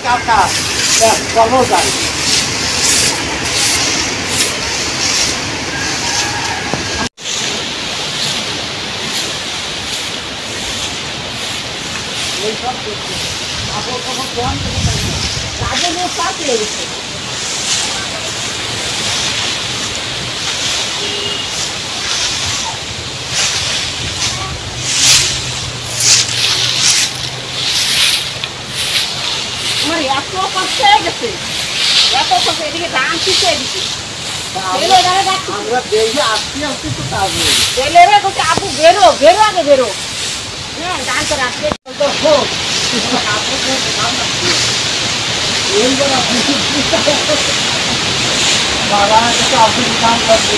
কাঁচা চলো যাই। এত কষ্ট হয়ে গেছে, এত কষ্ট এদিকে ধান শিখে দিচ্ছে। আমরা দেখে আসতে আসতে তো কাজ হয়ে গেছে। আপু বেরো বেরো আগে বেরো। হ্যাঁ ধান তো রাখতে বাবা আপনি কাম করতে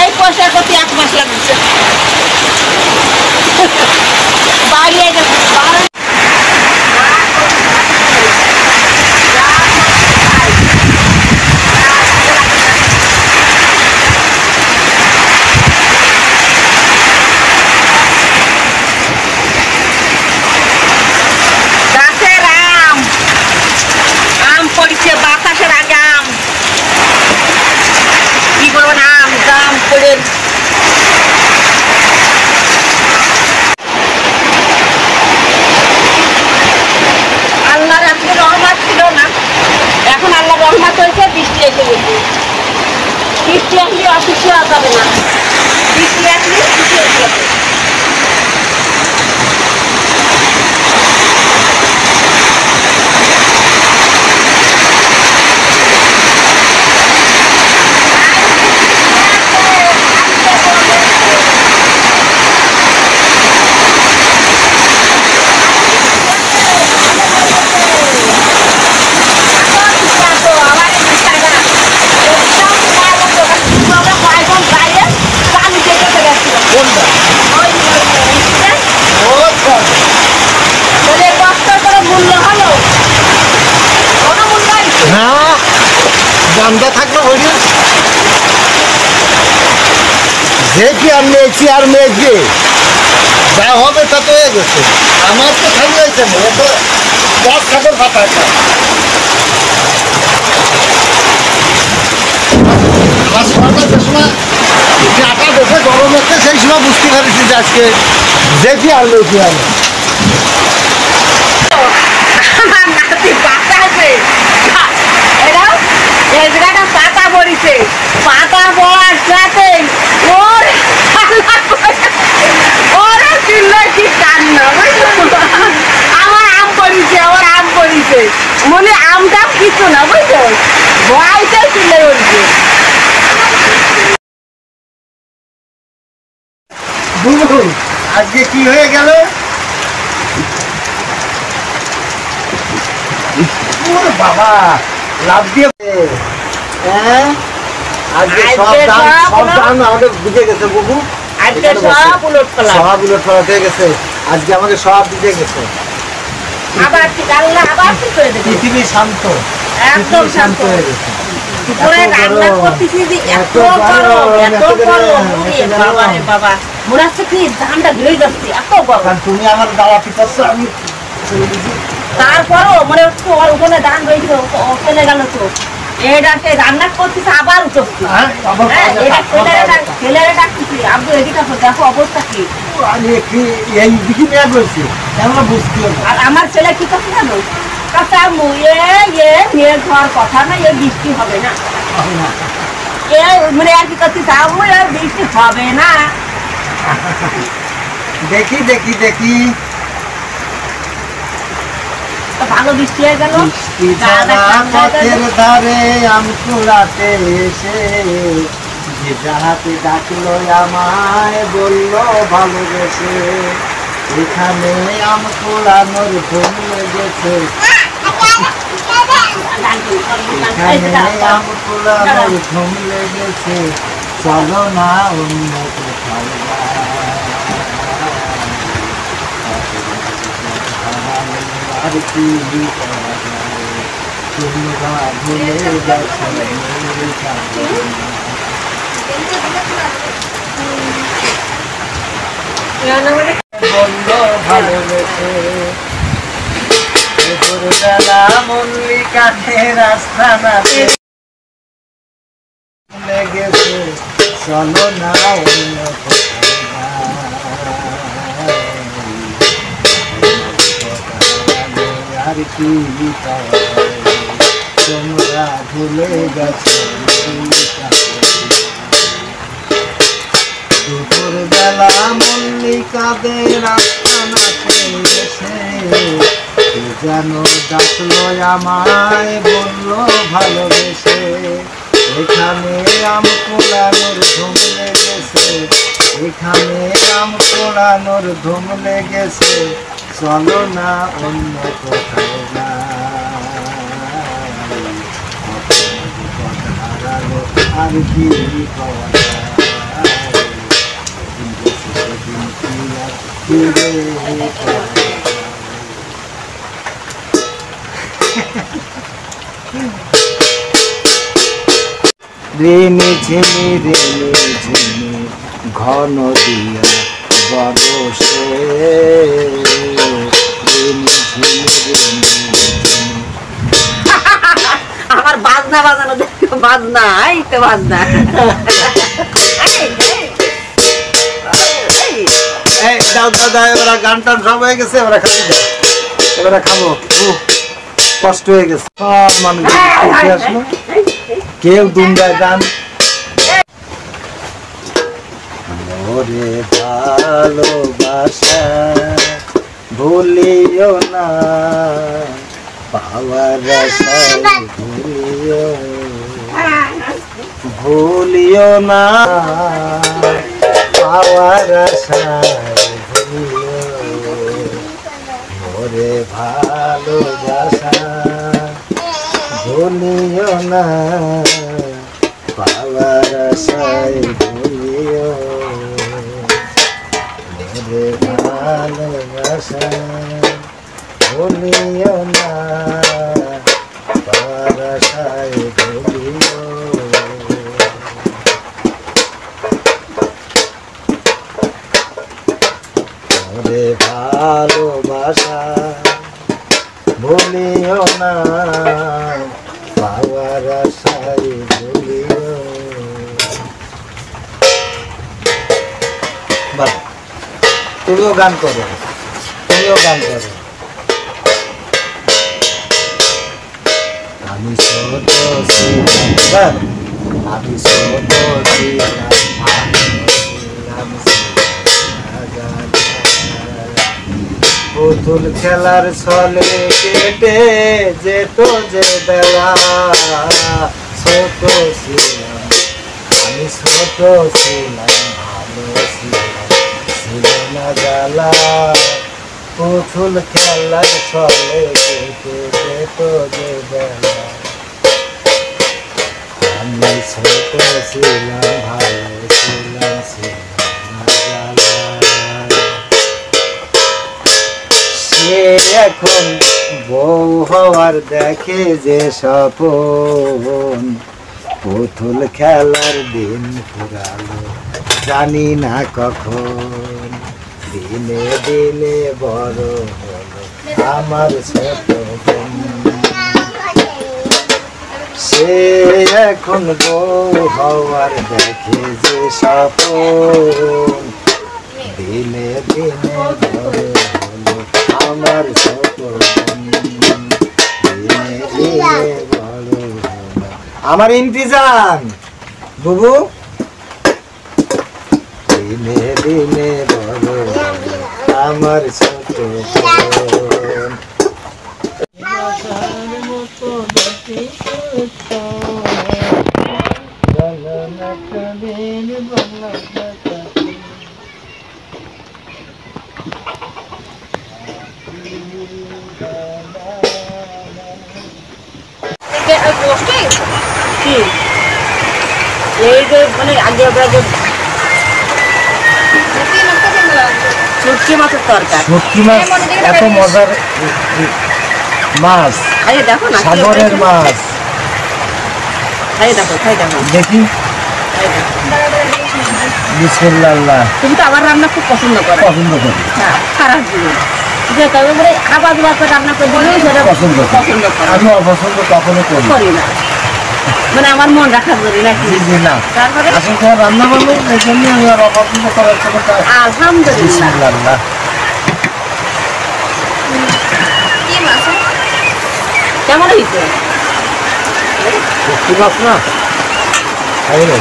এই পয়সা করতে 1 মাস লাগছে বাড়িয়ে গেছে। গাছের আম পড়ছে, বাতাসের আগে আম কি করবো না আম দাম করে আল্লাহর আজকে রহমত ছিল না, এখন আল্লাহ রহমত হয়েছে, বৃষ্টি এসে গেছে। বৃষ্টি আসলে অসুস্থ হওয়া যাবে না, বৃষ্টি আসলে বৃষ্টি এসে গেছে। আমরা থাকবো বলি যে কি আর মেয়েছি আর মেয়েছি যা হবে তা তো হয়ে গেছে। আমার তো থাকবে হয়েছে না, তো 10 ছাগল ফাটা একটা আমার সরকার সময় আটা দেখে গরম হচ্ছে, সেই সময় বুঝতে পারছি যে আজকে যে কি আর মেয়েছি আমি পাতা পড়িছে, পাতা পড়ার সাথে ওরা চিল্লাই কি কান্না আমার আম পড়িছে, আমার আম পড়িছে মনে আমটা কিছু না বুঝছো, ভয়টা চিল্লাই পড়িছে। আজকে কি হয়ে গেল? বাবা লাভ দিয়ে আজকে সব আজকে দাম সব সব হলো- দাম আমাকে দিতে গেছে বুবু। আজকে এখানে বসে। সব উলট পালট। সব উলট পালট হয়ে গেছে। আজকে আমাকে সব দিতে গেছে। আবার ঠিক আল্লাহ আবার ঠিক করে দেবে। পৃথিবী শান্ত। একদম পৃথিবী শান্ত। হয়ে গেছে। দুপুরে এত রান্না গরম। করতেছি যে এত এত গরম, গরম, এত এত গরম, গরম, ওরে এত গরম। বাবা রে বাবা। মনে হচ্ছে কি ধানটা ঘুরে যাচ্ছে, এত গরম। কারণ তুমি আমার দাওয়া পিতাচ্ছ, আমি চলে গেছি। তারপরও মনে হচ্ছে ওর উঠোনে ধান রয়েছে, ও চলে গেল তো। এটাকে রান্না করতেছে আবার উঠছে। হ্যাঁ, আবার হ্যাঁ, পাওয়া এটা যায়। ছেলেরা ডাকতেছি, আব্বু এদিকে আসো, দেখো অবস্থা কি। আমি এই দিকে নিয়ে বলছি আমরা বুঝতে হবে। আর আমার ছেলে কি করছে জানো, কাকা আম্মু মেঘ হওয়ার কথা না, বৃষ্টি হবে না। মানে আর কি করতেছে, আম্মু বৃষ্টি হবে না। দেখি দেখি দেখি তো ভালো বৃষ্টি হয়ে গেল। বৃষ্টি ছাড়া পথের ধারে আম কুড়াতে এসে যে যাহাতে ডাকলো আমায় বললো ভালোবেসে, এখানে আম কুড়ানোর ঘুম লেগেছে, এখানে আম কুড়ানোর ঘুম লেগেছে, চলো না অন্য কোথাও আর কি করা যায়, তোমরা ভুলে গেছো বললো ভালোবেসে, ভোরবেলা মল্লিকাতে রাস্তা নাতে লেগেছে, চলো না অন্য কোথাও আর কি পাওয়া যায়, তোমরা ভুলে গেছো দুপুরবেলা মল্লিকাদের রাস্তা নাচে এসে কে যেন ডাকলো আমায় বললো ভালোবেসে, এখানে আম কোড়ানোর ধুম লেগেছে, এখানে আম কোড়ানোর ধুম লেগেছে, চলো না অন্য কোথাও হারালো আর কি পাওয়া যায়, রেনে ঝিমি রেনে ঝিমি ঘন দিয়া বরসে, রেনে ঝিমি রেনে ঝিমি। আমার বাজনা বাজানো দেখো, বাজনা এই তো বাজনা। এই দাও দাও দাও, এবার গান টান সব হয়ে গেছে, এবার খাবো দাও, এবার খাবো। কষ্ট হয়ে গেছে, সব মানুষ উঠে আসলো, কেউ দুমদায় গান। ওরে ভালোবাসা ভুলিও না, পাওয়ার আশায় ভুলিও না, পাওয়ার আশায় ভুলিও, ওরে ভালোবাসা ভুলিও না, পাওয়ার আশায় ভুলিও, ওরে ভালোবাসা ভুলিও না, পাওয়ার আশায় ভুলিও। ওরে ভালোবাসা ভুলিও না, পাওয়ার আশায় ভুলিও। বাহ, তুমিও গান করো, তুমিও গান করো। আমি ছোট ছিলাম, আমি ছোট ছিলাম, পুতুল খেলার ছলে কেটে যেত যে বেলা, ছোট ছিলাম, আমি ছোট ছিলাম, ভালো ছিলাম, ছিল না জ্বালা, পুতুল খেলার ছলে কেটে যেত যে বেলা, আমি ছোট ছিলাম ভালো ছিলাম ছিলাম না সে এখন বউ হওয়ার দেখে যে স্বপন পুতুল খেলার দিন ফুরালো জানি না কখন দিনে দিনে বড় হলো আমার ছোট বোন সে এখন বউ হওয়ার দেখে যে স্বপন দিনে দিনে বড় হলো আমার ছোট বোন দিনে দিনে বড় হলো আমার ইমতিজান বুবু দিনে দিনে বড় হলো আমার ছোট বোন কি এই যে মানে আগে আমরা যে শুটকি মাছের তরকারি শুটকি মাছ এত মজার মাছ খাইয়ে দেখো না সাগরের মাছ খাইয়ে দেখো দেখি বিসমিল্লাহ তুমি তো আমার রান্না খুব পছন্দ করো পছন্দ করি হ্যাঁ খারাপ জিনিস যে তবে মানে আবার রান্না করে দিলেও সেটা পছন্দ করি পছন্দ করো আমি অপছন্দ কখনো করি করি না মানে আমার মন রাখার জন্য নাকি জি জি না তারপরে আসলে তোমার রান্না করলো এই জন্য আমি আর অপছন্দ করার কোনো আলহামদুলিল্লাহ বিসমিল্লাহ কেমন হয়েছে শুটকি মাছ না খাই না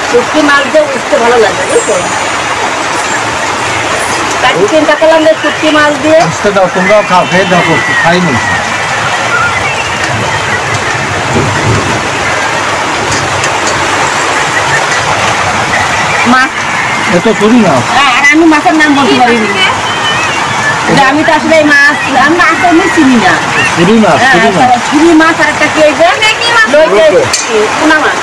শুটকি মাছ দিয়ে উঠতে ভালো লাগে বুঝছো তাকে চিন্তা করলাম যে শুটকি মাছ দিয়ে বুঝতে দাও তোমরাও খাও খেয়ে দেখো খাই নি মাছ এ তো করি না আর আমি মাছের নাম বলতে পারিনি যে আমি তো আসলে এই মাছ আমি মাছ আমি চিনি না করি মাছ করি মাছ ছুরি মাছ আর একটা কি ওই যে পোনা মাছ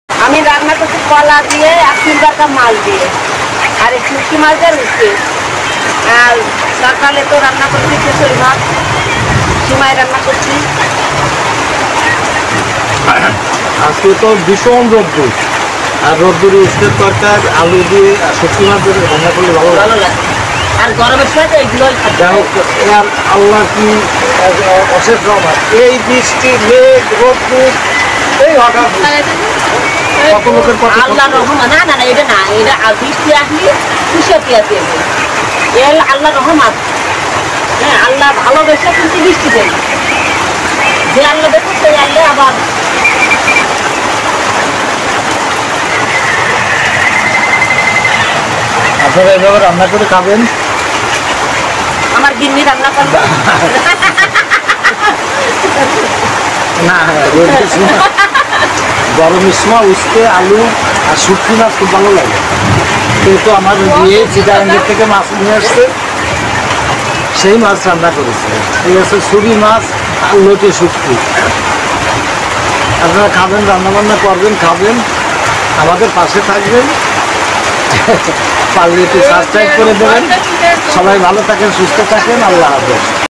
আমি রান্না করছি কলা দিয়ে আর 3 টাকা মাছ দিয়ে আর এই শুটকি মাছ দিয়ে রুটি আর সকালে তো রান্না করছি খিচুড়ি ভাত সিমাই রান্না করছি আজকে তো ভীষণ রোদ্দুর আর রোদ্দুরে উষ্ণের তরকার আলু দিয়ে আর শুটকি মাছ দিয়ে রান্না করলে ভালো লাগে ভালো লাগে আর গরমের সময় তো এগুলোই যাই হোক আর আল্লাহ কি অশেষ রহমান এই বৃষ্টি মেঘ রোদ্দুর এই হঠাৎ কত লোকের কত আল্লাহ রহমান না না না এটা না এটা বৃষ্টি আসলে খুশি আছে এর আল্লাহ রহমান হ্যাঁ আল্লাহ ভালোবেসে কিন্তু বৃষ্টি দেয় যে আল্লাহ দেখো সেই আল্লাহ আবার আপনারা এভাবে রান্না করে খাবেন আমার গিন্নি রান্না করবে না রোদের সময় গরমের সময় উঠতে আলু আর শুটকি মাছ খুব ভালো লাগে কিন্তু আমার বিয়ে চিটাঙ্গের থেকে মাছ নিয়ে আসছে সেই মাছ রান্না করেছে ঠিক আছে ছুরি মাছ আর লোটে শুটকি আপনারা খাবেন রান্না বান্না করবেন খাবেন আমাদের পাশে থাকবেন পারলে একটু সাবস্ক্রাইব করে দেবেন সবাই ভালো থাকেন সুস্থ থাকেন আল্লাহ হাফেজ